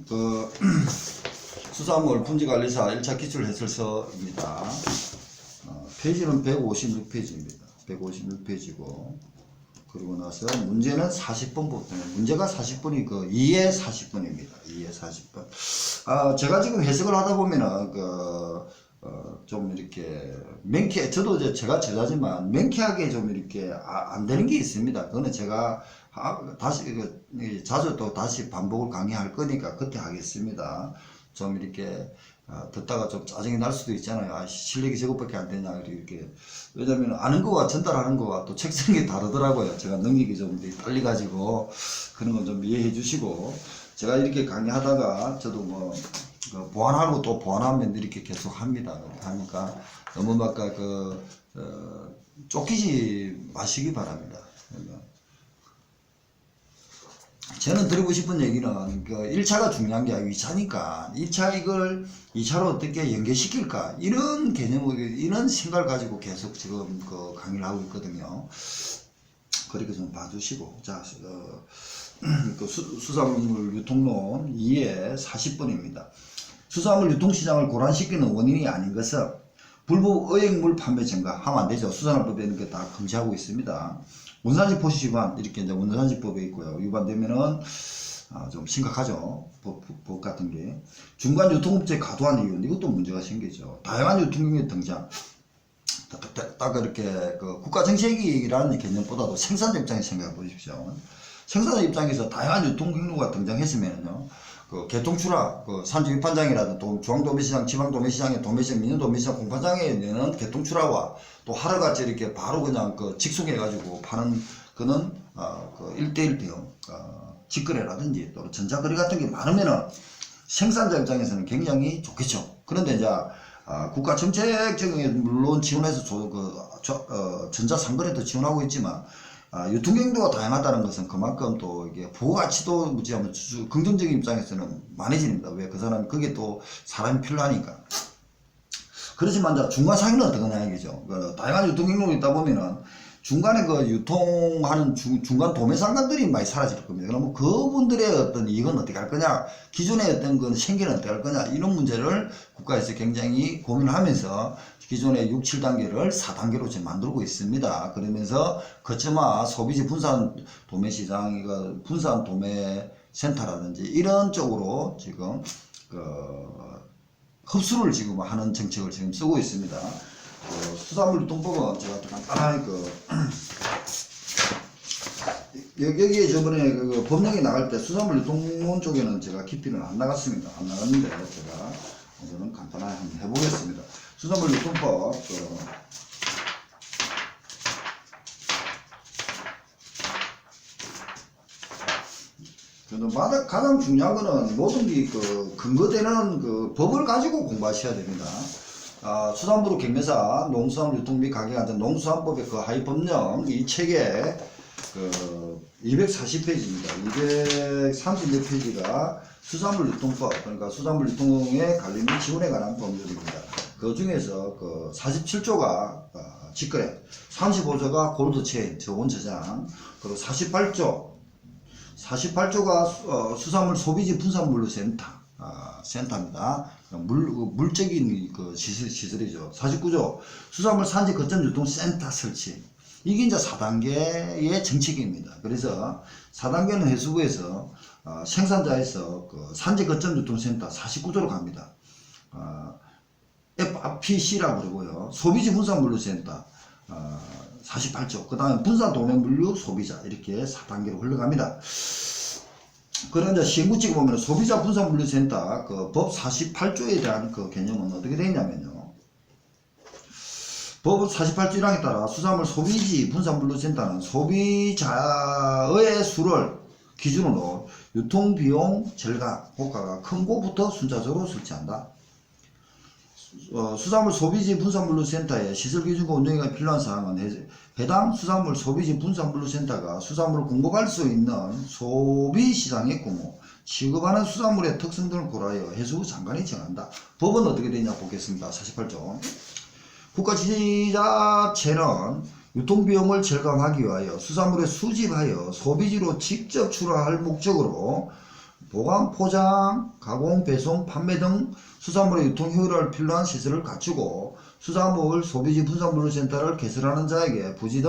그 수산물 분지관리사 1차 기출해설서입니다. 페이지는 156페이지입니다. 156페이지고 그리고 나서 문제는 40번부터 문제가 40번이 그 2에 40번입니다. 2에 40번. 제가 지금 해석을 하다 보면은 좀 이렇게 저도 이제 제가 제자지만 명쾌하게 좀 이렇게 안 되는 게 있습니다. 그거는 제가 다시 자주 또 다시 반복을 강의할 거니까 그때 하겠습니다. 좀 이렇게 듣다가 좀 짜증이 날 수도 있잖아요. 실력이 저것밖에 안 되냐 이렇게. 왜냐면 아는 거와 전달하는 거와 또 책성이 다르더라고요. 제가 능력이 좀 딸려가지고 그런 건 좀 이해해 주시고, 제가 이렇게 강의하다가 저도 뭐 보완하고 또 보완하면 이렇게 계속 합니다. 하니까 너무 막 쫓기지 마시기 바랍니다. 저는 드리고 싶은 얘기는 1차가 중요한 게 아니고 2차니까 2차 이걸 2차로 어떻게 연계시킬까, 이런 개념을, 이런 생각을 가지고 계속 지금 강의를 하고 있거든요. 그렇게 좀 봐주시고, 자, 수산물 유통론 2에 40번입니다. 수산물 유통시장을 고란시키는 원인이 아닌 것은 불법 의액물 판매 증가 하면 안 되죠. 수산업법에는 게 다 금지하고 있습니다. 원산지 포시 위반, 이렇게 이제 원산지법에 있고요. 위반되면은 좀 심각하죠. 법 같은 게. 중간 유통업체 과도한 이윤, 이것도 문제가 생기죠. 다양한 유통경로 등장. 딱 이렇게 국가 정책이라는 개념보다도 생산자 입장에서 생각해 보십시오. 생산자 입장에서 다양한 유통경로가 등장했으면요, 개통출하, 산지 위판장이라든 중앙도매시장, 지방도매시장의 도매시장, 민영도매시장, 공판장에 있는 개통출하와 또 하루같이 이렇게 바로 그냥 직송해가지고 파는 그는 1대1 비용, 직거래라든지 또 전자거래 같은 게 많으면은 생산자 입장에서는 굉장히 좋겠죠. 그런데 이제 국가 정책적인 물론 지원해서 전자상거래도 지원하고 있지만 유통경로가 다양하다는 것은 그만큼 또 이게 보호가치도 무지하면 긍정적인 입장에서는 많아집니다. 왜? 그 사람, 그게 또 사람이 필요하니까. 그렇지만 이제 중간 상인은 어떤 거냐 이거죠. 다양한 유통경로가 있다 보면은 중간에 유통하는 중간 도매상관들이 많이 사라질 겁니다. 그러면 그분들의 어떤 이익은 어떻게 할 거냐, 기존의 어떤 건 생계는 어떻게 할 거냐, 이런 문제를 국가에서 굉장히 고민을 하면서 기존의 6, 7단계를 4단계로 지금 만들고 있습니다. 그러면서 거점화 소비지 분산 도매시장, 분산 도매센터라든지 이런 쪽으로 지금 흡수를 지금 하는 정책을 지금 쓰고 있습니다. 수산물 유통법은 제가 간단하게 여기에 저번에 법령이 나갈 때 수산물 유통론 쪽에는 제가 깊이는 안 나갔습니다. 안 나갔는데 제가 오늘은 간단하게 한번 해보겠습니다. 수산물 유통법 가장 중요한 거는 모든 게 근거되는 법을 가지고 공부하셔야 됩니다. 수산부로 경매사 농수산물 유통 및 가격 안전 농수산법의 하위 법령 이 책에 240페이지입니다. 232페이지가 수산물 유통법, 그러니까 수산물 유통의 관리 및 지원에 관한 법률입니다. 그 중에서 47조가 직거래, 35조가 골드체인, 저온 저장, 그리고 48조가 수산물 소비지 분산물류 센터입니다. 물적인 시설이죠. 49조 수산물 산지 거점 유통센터 설치. 이게 이제 4단계의 정책입니다. 그래서 4단계는 해수부에서 생산자에서 산지 거점 유통센터 49조로 갑니다. FPC라고 그러고요. 소비지 분산물류센터 48조. 그 다음에 분산 도매물류 소비자, 이렇게 4단계로 흘러갑니다. 그런데 시행구 찍어보면 소비자 분산물류센터 법 48조에 대한 개념은 어떻게 되어 있냐면요, 법 48조 1항에 따라 수산물 소비지 분산물류센터는 소비자의 수를 기준으로 유통비용 절감 효과가 큰 곳부터 순차적으로 설치한다. 수산물 소비지 분산물류센터의 시설기준과 운영에 필요한 사항은 해당 수산물 소비지 분산물류센터가 수산물을 공급할 수 있는 소비시장의 규모, 취급하는 수산물의 특성 등을 고려하여 해수부 장관이 정한다. 법은 어떻게 되냐 보겠습니다. 48조. 국가지자체는 유통비용을 절감하기 위하여 수산물을 수집하여 소비지로 직접 출하할 목적으로 보관, 포장, 가공, 배송, 판매 등 수산물의 유통 효율화를 필요한 시설을 갖추고 수산물 소비지 분산물류센터를 개설하는 자에게 부지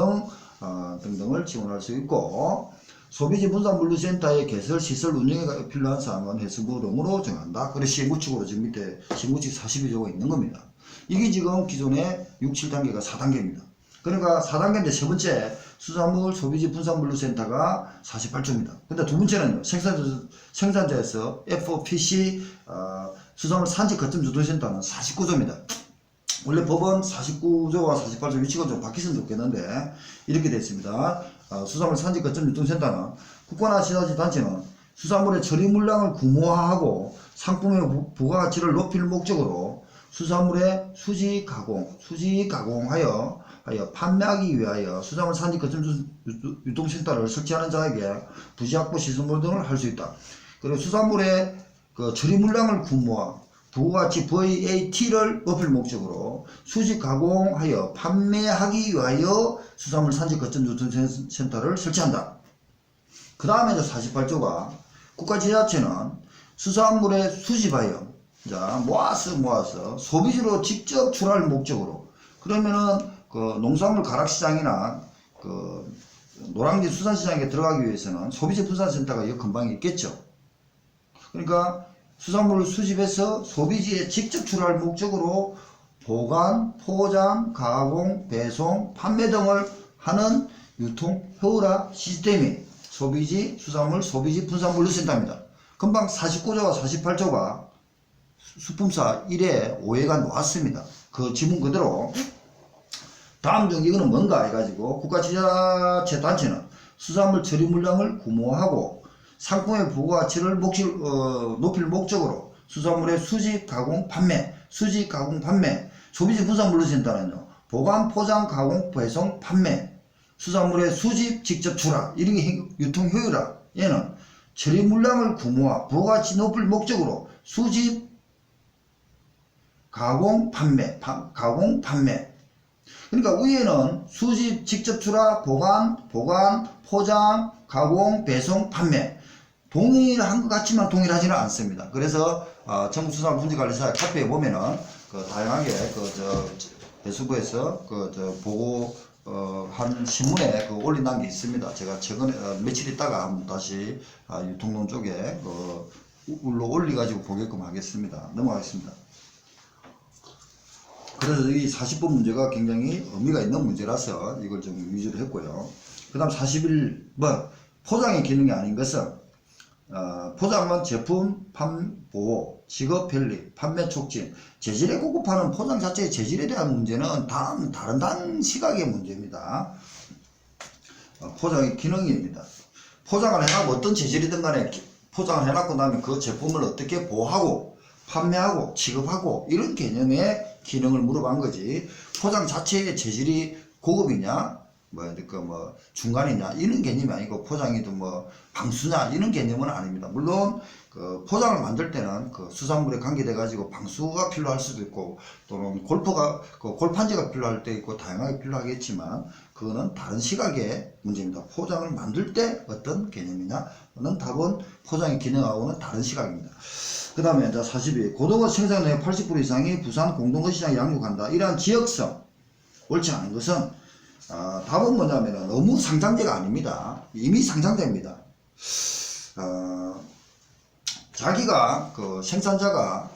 등등을 지원할 수 있고 소비지 분산물류센터의 개설 시설 운영에 필요한 사항은 해수부령으로 정한다. 그래서 시행구칙으로 지금 밑에 시행구칙 42조가 있는 겁니다. 이게 지금 기존의 6, 7단계가 4단계입니다. 그러니까 4단계인데 세 번째 수산물 소비지 분산물류센터가 48조입니다. 근데 두 번째는요, 생산자에서 FOPC 수산물 산지 거점 유통센터는 49조입니다. 원래 법은 49조와 48조 위치가 좀 바뀌었으면 좋겠는데 이렇게 됐습니다. 수산물 산지 거점 유통센터는 국가나 지자체단체는 수산물의 처리 물량을 규모화하고 상품의 부가가치를 높일 목적으로 수산물의 수지 가공하여 판매하기 위하여 수산물 산지 거점 유통센터를 설치하는 자에게 부지 확보 시설 등을 할 수 있다. 그리고 수산물의 그 처리 물량을 규모화, 부가가치 VAT를 높일 목적으로 수지 가공하여 판매하기 위하여 수산물 산지 거점 유통센터를 설치한다. 그 다음에 48조가 국가지자체는 수산물의 수집하여 모아서 소비지로 직접 출하할 목적으로 그러면은 그 농산물 가락시장이나 그 노량진 수산시장에 들어가기 위해서는 소비지 분산센터가 이 근방에 있겠죠. 그러니까 수산물을 수집해서 소비지에 직접 출하할 목적으로 보관, 포장, 가공, 배송, 판매 등을 하는 유통 효율화 시스템이 수산물 소비지 분산물류센터입니다. 금방 49조와 48조가 수품사 1회 5회가 나왔습니다. 그 지문 그대로 다음 중 이거는 뭔가 해가지고 국가지자체 단체는 수산물 처리 물량을 규모화하고 상품의 부가가치를 높일 목적으로 수산물의 수집, 가공, 판매, 소비지 분산물류센터는요, 보관, 포장, 가공, 배송, 판매, 수산물의 수집, 직접 출하, 이런 게 유통 효율화. 얘는 처리 물량을 규모화, 부가가치 높일 목적으로 수집, 가공, 판매. 그러니까 위에는 수집, 직접 출하, 보관, 포장, 가공, 배송, 판매. 동일한 것 같지만 동일하지는 않습니다. 그래서 정부수산물 분지관리사 카페에 보면은 그 다양하게 해수부에서 보고 한 신문에 올린다는 게 있습니다. 제가 최근에 며칠 있다가 한번 다시 유통론 쪽에 울로 올려가지고 보게끔 하겠습니다. 넘어가겠습니다. 그래서 이 40번 문제가 굉장히 의미가 있는 문제라서 이걸 좀 위주로 했고요. 그 다음 41번 포장의 기능이 아닌 것은 포장은 제품 보호, 직업 편리, 판매 촉진, 재질에 고급화는 포장 자체의 재질에 대한 문제는 다른 시각의 문제입니다. 포장의 기능입니다. 포장을 해놓고 어떤 재질이든 간에 포장을 해놓고 나면 그 제품을 어떻게 보호하고 판매하고 취급하고 이런 개념의 기능을 물어본 거지, 포장 자체의 재질이 고급이냐 중간이냐 이런 개념이 아니고 포장이든 방수냐 이런 개념은 아닙니다. 물론 그 포장을 만들 때는 그 수산물에 관계돼 가지고 방수가 필요할 수도 있고 또는 골판지가 필요할 때 있고 다양하게 필요하겠지만 그거는 다른 시각의 문제입니다. 포장을 만들 때 어떤 개념이냐는 답은 포장의 기능하고는 다른 시각입니다. 그 다음에 42 고등어 생산량의 80% 이상이 부산 공동어시장에 양육한다. 이러한 지역성 옳지 않은 것은 답은 뭐냐면은 너무 상장제가 아닙니다. 이미 상장제입니다. 자기가 생산자가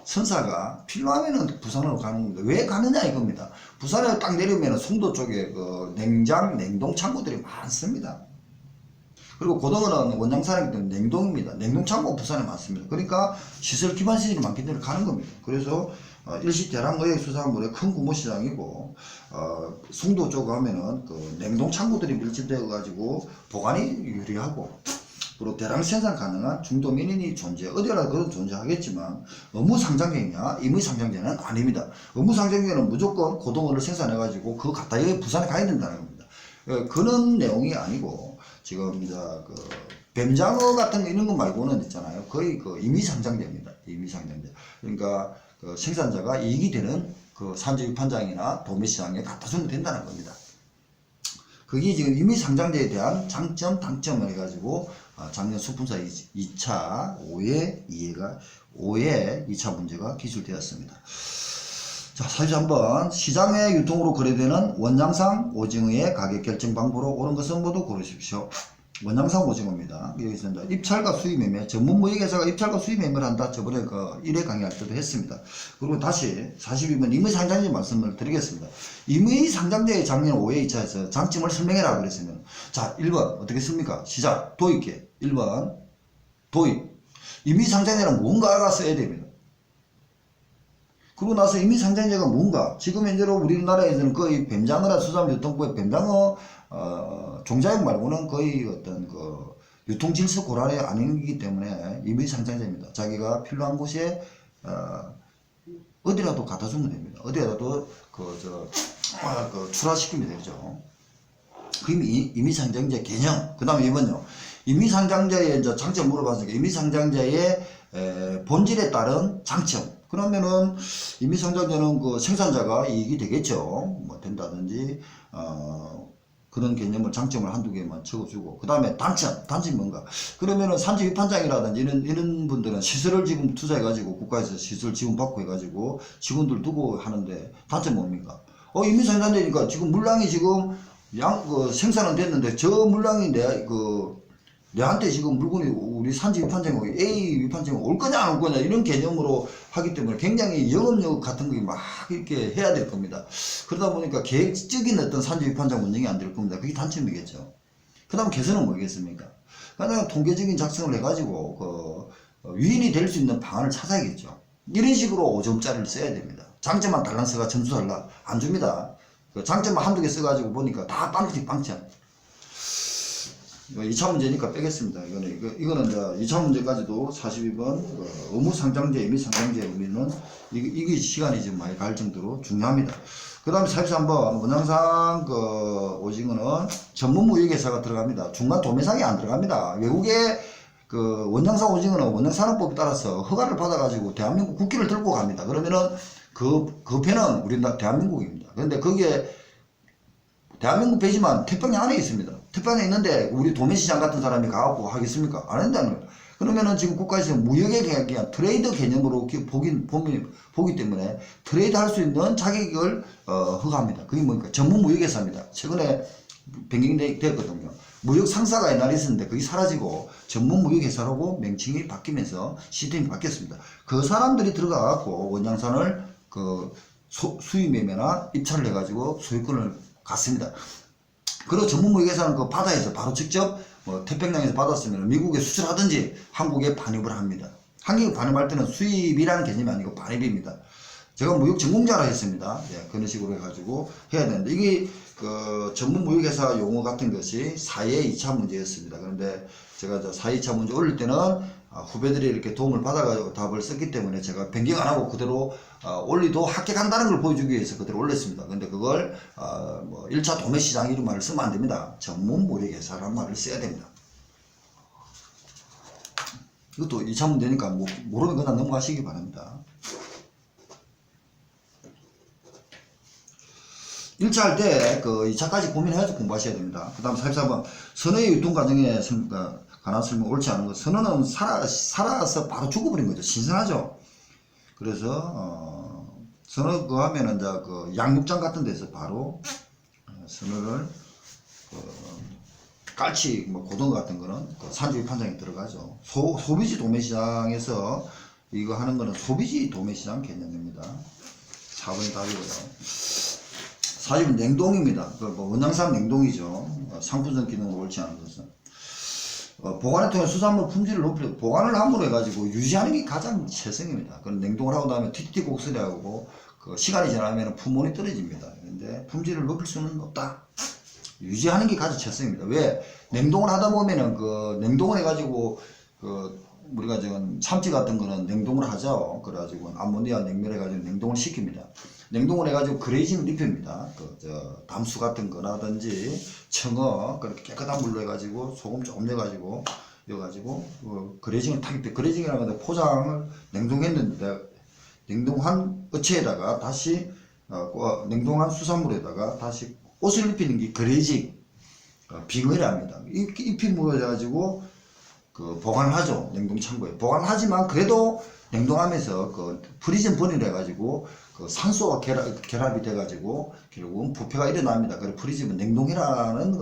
선사가 필요하면은 부산으로 가는 겁니다. 왜 가느냐 이겁니다. 부산에 딱 내리면 송도 쪽에 냉동 창고들이 많습니다. 그리고 고등어는 원양산이기 때문에 냉동입니다. 냉동창고 부산에 많습니다. 그러니까 시설 기반 시설이 많기 때문에 가는 겁니다. 그래서 일시 대량어획 수산물의 큰 규모시장이고 송도 쪽 가면은 냉동창고들이 밀집되어 가지고 보관이 유리하고 그리고 대량 생산 가능한 중도 민인이 어디라도 그런 존재하겠지만 의무상장제냐? 임의상장제는 아닙니다. 의무상장제는 무조건 고등어를 생산해 가지고 그거 갖다 여기 부산에 가야 된다는 겁니다. 그런 내용이 아니고 지금 뱀장어 같은 이런 거 말고는 있잖아요. 거의 임의상장제입니다. 임의상장제. 그러니까 생산자가 이익이 되는 산지 유판장이나 도매시장에 갖다 주면 된다는 겁니다. 그게 지금 임의상장제에 대한 장점, 단점을 해가지고 작년 수분사 2차 5회 2차 문제가 기출되었습니다. 자, 43번 시장의 유통으로 거래되는 원양상 오징어의 가격 결정 방법으로 옳은 것은 모두 고르십시오. 원양상 오징어입니다. 여기서 이제 입찰과 수입 매매, 전문 무역회사가 입찰과 수입 매매를 한다. 저번에 그 1회 강의할 때도 했습니다. 그리고 다시 42번 임의 상장제 말씀을 드리겠습니다. 임의 상장제의 작년 5회 2차에서 장점을 설명해라 그랬으면, 자, 1번 어떻게 씁니까? 시작 도입계. 1번 도입. 임의 상장제는 뭔가가 써야 됩니다. 그러고 나서 임의 상장제가 뭔가, 지금 현재로 우리나라에서는 거의 뱀장어나 수산유통부의 뱀장어 종자역 말고는 거의 어떤 그 유통질서 고랄이 아니기 때문에 임의 상장제입니다. 자기가 필요한 곳에 어디라도 갖다 주면 됩니다. 어디라도 출하시키면 되죠. 그럼 임의 상장제 개념. 그 다음에 2번요. 임의 상장제의 이제 장점 물어봤으니까 임의 상장제의 본질에 따른 장점. 그러면은 임의 상장제는 그 생산자가 이익이 되겠죠. 뭐 된다든지 그런 개념을 장점을 한두 개만 적어주고, 그 다음에 단점이 뭔가. 그러면은 산지 위판장이라든지 이런 분들은 시설을 지금 투자해가지고 국가에서 시설 지원받고 해가지고 직원들 두고 하는데 단점 뭡니까? 임의 상장제니까 지금 물량이 지금 생산은 됐는데 저 물량이 내한테 지금 물건이 우리 산지 위판장이 A 위판장이 올 거냐 안 올 거냐 이런 개념으로 하기 때문에 굉장히 영업력 같은 거 막 이렇게 해야 될 겁니다. 그러다 보니까 계획적인 어떤 산지 위판장 운영이 안 될 겁니다. 그게 단점이겠죠. 그 다음 개선은 뭐겠습니까? 그냥 통계적인 작성을 해가지고 유인이 될 수 있는 방안을 찾아야겠죠. 이런 식으로 5점짜리를 써야 됩니다. 장점만 달랑 써가 점수 달라 안 줍니다. 장점만 한두 개 써가지고 보니까 다 빵점. 2차 문제니까 빼겠습니다. 이거는 이제 2차 문제까지도 42번 의무 상장제, 임의 상장제 우리는 이게 시간이 좀 많이 갈 정도로 중요합니다. 그 다음에 43번 원양상 오징어는 전문 무역회사가 들어갑니다. 중간 도매상이 안 들어갑니다. 외국의 원양상 오징어는 원양산업법에 따라서 허가를 받아가지고 대한민국 국기를 들고 갑니다. 그러면은 그 배는 우리나라 대한민국입니다. 그런데 거기에 대한민국 배지만 태평양 안에 있습니다. 태평양에 있는데 우리 도매시장 같은 사람이 가갖고 하겠습니까? 안 한다는 거예요. 그러면은 지금 국가에서 무역의 계약이 트레이드 개념으로 보기 때문에 트레이드 할 수 있는 자격을 허가합니다. 그게 뭡니까? 전문 무역회사입니다. 최근에 변경이 되었거든요. 무역 상사가 옛날에 있었는데 그게 사라지고 전문 무역회사라고 명칭이 바뀌면서 시스템이 바뀌었습니다. 그 사람들이 들어가갖고 원양산을 수입 매매나 입찰을 해가지고 소유권을 갖습니다. 그리고 전문 무역회사는 그 바다에서 바로 직접 태평양에서 받았으면 미국에 수출하든지 한국에 반입을 합니다. 한국에 반입할 때는 수입이라는 개념이 아니고 반입입니다. 제가 무역 전공자라 했습니다. 그런 식으로 해가지고 해야 되는데 이게 전문 무역회사 용어 같은 것이 4회 2차 문제였습니다. 그런데 제가 4회 2차 문제 올릴 때는 후배들이 이렇게 도움을 받아가지고 답을 썼기 때문에 제가 변경 안 하고 그대로 올리도 합격한다는 걸 보여주기 위해서 그대로 올렸습니다. 근데 그걸 1차 도매시장 이런 말을 쓰면 안 됩니다. 전문 무역회사라는 말을 써야 됩니다. 이것도 2차 문제니까 모르면 그냥 넘어가시기 바랍니다. 1차 할 때 2차까지 고민해서 공부하셔야 됩니다. 그 다음 44번 선어의 유통 과정에 관한 설명 옳지 않은 것. 선어는 살아서 바로 죽어버린 거죠. 신선하죠. 그래서 선어 하면은 이제 양육장 같은 데서 바로 선어를 깔치 고등어 같은 거는 산지 위판장에 들어가죠. 소비지 도매시장에서 이거 하는 거는 소비지 도매시장 개념입니다. 4번이 답이고요. 40은 냉동입니다. 원양산 냉동이죠. 상품성 기능으로 옳지 않은 것은. 보관을 통해 수산물 품질을 높이려 보관을 함으로 해가지고 유지하는 게 가장 최선입니다. 그럼 냉동을 하고 나면 TTT 곡설이하고 시간이 지나면 품온이 떨어집니다. 그런데 품질을 높일 수는 없다. 유지하는 게 가장 최선입니다. 왜? 냉동을 하다 보면은 냉동을 해가지고 우리가 지금 참치 같은 거는 냉동을 하죠. 그래가지고 암모니아 냉면을 해가지고 냉동을 시킵니다. 냉동을 해가지고 그레이징을 입힙니다. 담수 같은 거라든지 청어 그렇게 깨끗한 물로 해가지고 소금 조금 넣어가지고 그레이징을 탁 입혀. 그레이징이라는 건데 포장을 냉동했는데 냉동한 어체에다가 다시 냉동한 수산물에다가 다시 옷을 입히는 게 그레이징 빙의랍니다. 입힌 물로 해가지고 그 보관을 하죠. 냉동 창고에. 보관하지만 그래도 냉동하면서 그 프리즌 번이라 해가지고 그 산소와 결합이 돼가지고 결국은 부패가 일어납니다. 그래서 프리즌은 냉동이라는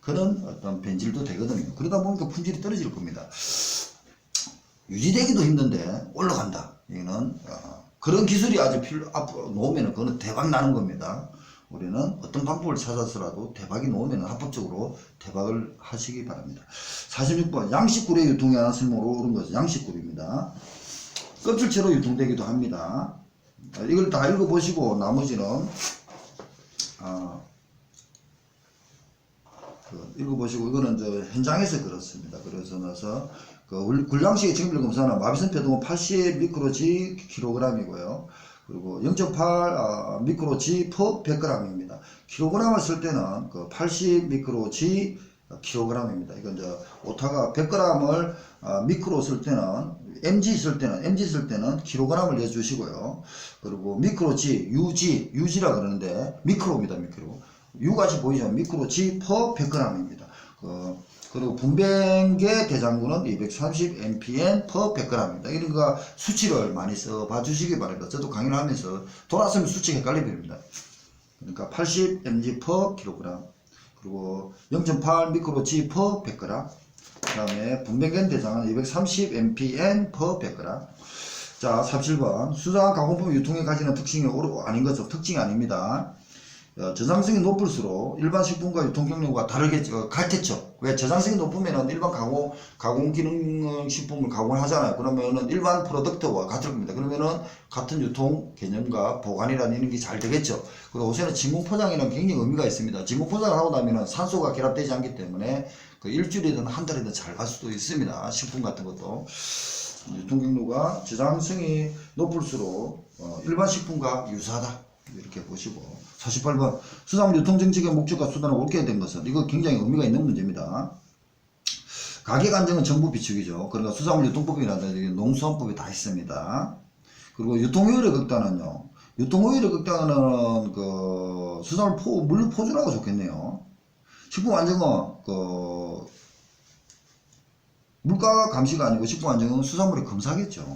그런 변질도 되거든요. 그러다 보니까 품질이 떨어질 겁니다. 유지되기도 힘든데 올라간다. 이거는 그런 기술이 아주 앞으로 놓으면 그거는 대박 나는 겁니다. 우리는 어떤 방법을 찾아서라도 대박이 놓으면 합법적으로 대박을 하시기 바랍니다. 46번 양식굴의 유통에 관한 설명으로 오른 것은 양식굴입니다. 껍질채로 유통되기도 합니다. 이걸 다 읽어보시고 나머지는 읽어보시고 이거는 저 현장에서 그렇습니다. 그래서 나서 그 굴양식의 징별 검사는 마비선 폐동은 80 미크로지 kg이고요. 그리고 0.8 미크로지 per 100g입니다. kg을 쓸 때는 그 80 미크로지 kg입니다. 이건 이제 오타가 100g을 미크로 쓸 때는 mg 쓸 때는 kg을 내주시고요. 그리고 미크로지 UG라 그러는데 미크로입니다. 미크로. U같이 보이죠? 미크로지 per 100g입니다. 그리고 분배계 대장군은 230 mpn per 100g입니다. 이런 거 수치를 많이 써봐 주시기 바랍니다. 저도 강의를 하면서 돌아서면 수치 헷갈려버립니다. 그러니까 80 mg per kg, 그리고 0.8 미크로지 per 100g, 그 다음에 분배계 대장은 230 mpn per 100g. 자, 37번. 수산 가공품 유통에 가지는 특징이 아닌 것은 특징이 아닙니다. 저장성이 높을수록 일반 식품과 유통 경로가 다르게 같겠죠. 왜? 저장성이 높으면은 일반 가공 기능 식품을 가공을 하잖아요. 그러면은 일반 프로덕트와 같을 겁니다. 그러면은 같은 유통 개념과 보관이라는 이런 게 잘 되겠죠. 그리고 요새는 진공 포장이라는 굉장히 의미가 있습니다. 진공 포장을 하고 나면은 산소가 결합되지 않기 때문에 그 일주일이든 한 달이든 잘 갈 수도 있습니다. 식품 같은 것도. 유통 경로가 저장성이 높을수록 일반 식품과 유사하다. 이렇게 보시고. 48번 수산물 유통정책의 목적과 수단을 옳게 된 것은, 이거 굉장히 의미가 있는 문제입니다. 가격 안정은 정부 비축이죠. 그러니까 수산물 유통법이라든지 농수산법이 다 있습니다. 그리고 유통효율의 극단은요, 유통효율의 극단은 그 수산물 물류 포준화가 좋겠네요. 식품 안정은 물가 감시가 아니고 식품 안정은 수산물의 검사겠죠.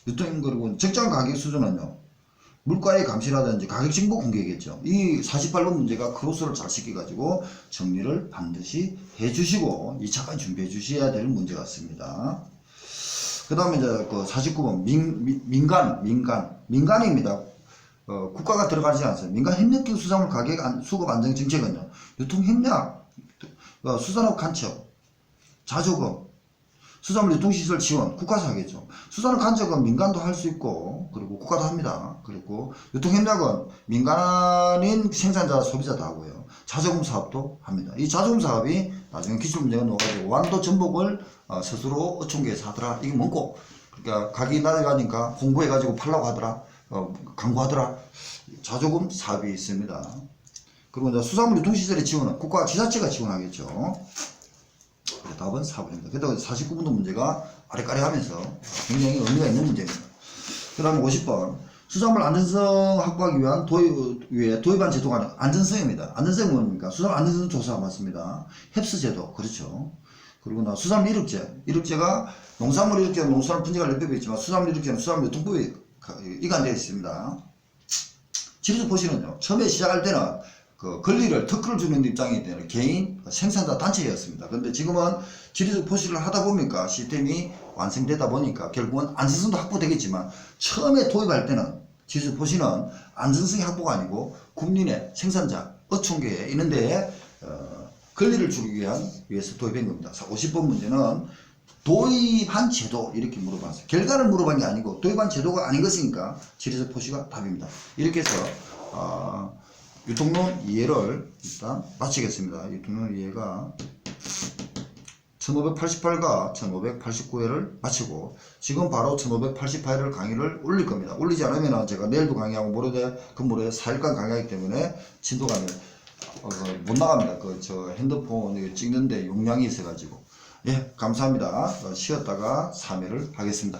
그리고 적정 가격 수준은요, 물가의 감시라든지 가격 정보 공개겠죠. 이 48번 문제가 크로스를 잘 시켜가지고 정리를 반드시 해주시고 2차까지 준비해 주셔야 될 문제 같습니다. 그 다음에 이제 그 49번 민간입니다. 국가가 들어가지 않습니다. 민간 협력형 수산물 가격 수급 안정 정책은요, 유통 협력, 수산업 간첩, 자조금, 수산물 유통시설 지원, 국가에서 하겠죠. 수산업 간접은 민간도 할 수 있고, 그리고 국가도 합니다. 그리고 유통협력은 민간인 생산자, 소비자도 하고요. 자조금 사업도 합니다. 이 자조금 사업이 나중에 기술문제가 넣어가지고 완도 전복을 스스로 어촌계에서 하더라. 이게 뭐고? 그러니까 가격이 낮아가니까 홍보해가지고 팔라고 하더라. 광고하더라. 자조금 사업이 있습니다. 그리고 이제 수산물 유통시설의 지원은 국가 지자체가 지원하겠죠. 답은 4번입니다. 그래도 49번도 문제가 아래까리하면서 굉장히 의미가 있는 문제입니다. 그 다음에 50번 수산물 안전성 확보하기 위한 도입한 제도가 안전성입니다. 안전성은 뭡니까? 수산물 안전성 조사 맞습니다. 햅스 제도, 그렇죠. 그리고 수산물 이력제가 농산물 이력제는 농산물 분쟁할 법이 있지만 수산물 이력제는 수산물 유통법에 이관되어 있습니다. 지리적 보시는요, 처음에 시작할 때는 그 권리를 특허를 주는 입장이기 때문에 개인 생산자 단체였습니다. 그런데 지금은 지리적 포시를 하다 보니까 시스템이 완성되다 보니까 결국은 안전성도 확보되겠지만 처음에 도입할 때는 지리적 포시는 안전성이 확보가 아니고 국민의 생산자, 어촌계에 있는 데에 권리를 주기 위해서 도입한 겁니다. 50번 문제는 도입한 제도 이렇게 물어봤어요. 결과를 물어본 게 아니고 도입한 제도가 아닌 것이니까 지리적 포시가 답입니다. 이렇게 해서 유통론 이해를 일단 마치겠습니다. 유통론 이해가 1588과 1589회를 마치고 지금 바로 1588회 강의를 올릴 겁니다. 올리지 않으면 제가 내일도 강의하고 모레 금모레 4일간 강의하기 때문에 진도감이 못 나갑니다. 저 핸드폰 찍는데 용량이 있어가지고. 예, 감사합니다. 쉬었다가 3회를 하겠습니다.